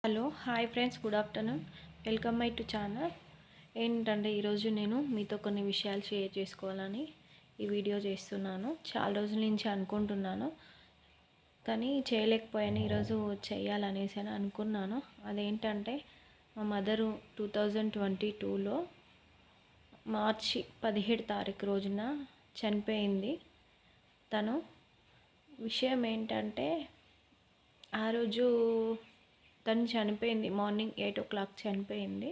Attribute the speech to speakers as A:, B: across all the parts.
A: Hello hi friends, good afternoon. Welcome my to channel. ఏంటంటే ఈరోజు నేను మీతో కొన్ని విషయాలు షేర్ చేసుకోవాలని ఈ వీడియో చేస్తున్నాను. చాలా రోజుల నుంచి అనుకుంటున్నాను, కానీ చేయలేకపోయాను. ఈరోజు చేయాలనేసి అని అనుకున్నాను. అదేంటంటే మా మదరు 2022లో మార్చి 17 తారీఖు రోజున చనిపోయింది. తను విషయం ఏంటంటే ఆ రోజు తను చనిపోయింది మార్నింగ్ 8 o'clock చనిపోయింది.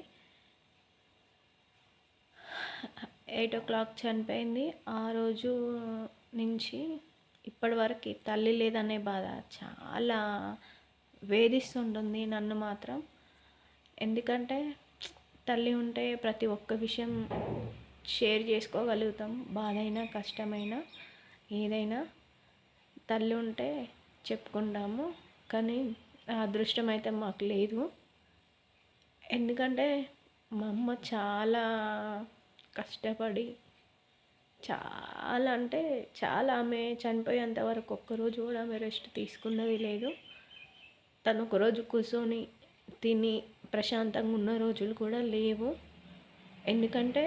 A: 8 o'clock చనిపోయింది. ఆ రోజు నుంచి ఇప్పటి వరకు తల్లి లేదనే బాధ చాలా వేధిస్తుంటుంది నన్ను మాత్రం. ఎందుకంటే తల్లి ఉంటే ప్రతి ఒక్క విషయం షేర్ చేసుకోగలుగుతాం. బాధైనా కష్టమైనా ఏదైనా తల్లి ఉంటే చెప్పుకుంటాము. కానీ ఆ అదృష్టం అయితే మాకు లేదు. ఎందుకంటే మా అమ్మ చాలా కష్టపడి చాలా అంటే చాలా, ఆమె చనిపోయేంత వరకు ఒక్కరోజు కూడా ఆమె రెస్ట్ తీసుకున్నది లేదు. తను ఒకరోజు కూర్చొని తిని ప్రశాంతంగా ఉన్న రోజులు కూడా లేవు. ఎందుకంటే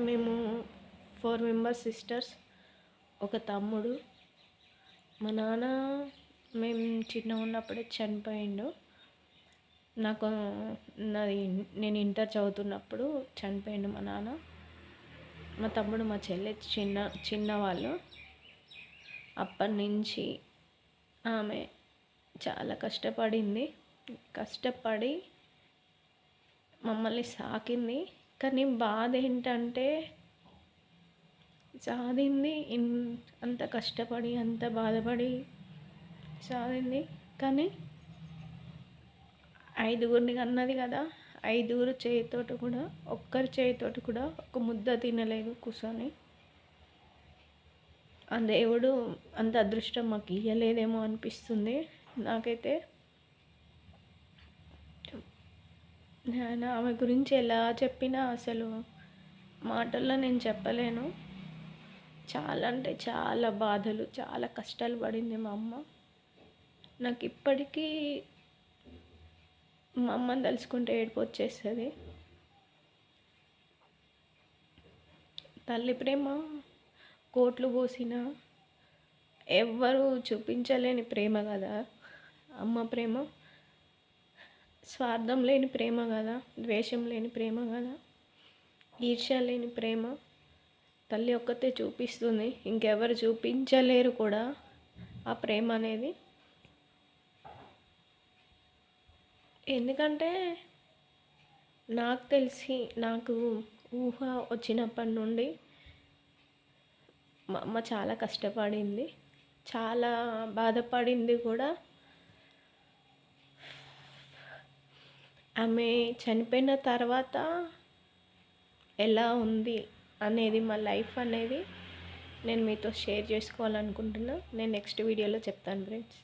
A: మేము 4 మెంబర్స్ సిస్టర్స్, ఒక తమ్ముడు. మా నాన్న మేము చిన్నగా ఉన్నప్పుడే చనిపోయిండు. నేను ఇంటర్ చదువుతున్నప్పుడు చనిపోయిండు మా నాన్న. మా తమ్ముడు మా చెల్లె చిన్నవాళ్ళు. అప్పటి నుంచి ఆమె చాలా కష్టపడింది. కష్టపడి మమ్మల్ని సాకింది. కానీ బాధ ఏంటంటే సాధింది, అంత కష్టపడి అంత బాధపడి సాధింది. కానీ 5గురిని కన్నది కదా, 5గురు చేయితోటి కూడా, ఒక్కరి చేయితోటి కూడా ఒక ముద్ద తినలేదు కూర్చొని. ఆ దేవుడు అంత అదృష్టం మాకు ఇవ్వలేదేమో అనిపిస్తుంది నాకైతే. నేను ఆమె గురించి ఎలా చెప్పినా అసలు మాటల్లో నేను చెప్పలేను. చాలా అంటే చాలా బాధలు, చాలా కష్టాలు పడింది మా అమ్మ. నాకు ఇప్పటికీ మా అమ్మని తలుచుకుంటే ఏడుపు వచ్చేస్తుంది. తల్లి ప్రేమ కోట్లు పోసిన ఎవ్వరూ చూపించలేని ప్రేమ కదా అమ్మ ప్రేమ. స్వార్థం లేని ప్రేమ కదా, ద్వేషం లేని ప్రేమ కదా, ఈర్ష్య లేని ప్రేమ తల్లి ఒక్కతే చూపిస్తుంది. ఇంకెవరు చూపించలేరు కూడా ఆ ప్రేమ అనేది. ఎందుకంటే నాకు తెలిసి, నాకు ఊహ వచ్చినప్పటి నుండి మా అమ్మ చాలా కష్టపడింది, చాలా బాధపడింది కూడా. ఆమె చనిపోయిన తర్వాత ఎలా ఉంది అనేది, మా లైఫ్ అనేది నేను మీతో షేర్ చేసుకోవాలనుకుంటున్నా. నేను నెక్స్ట్ వీడియోలో చెప్తాను ఫ్రెండ్స్.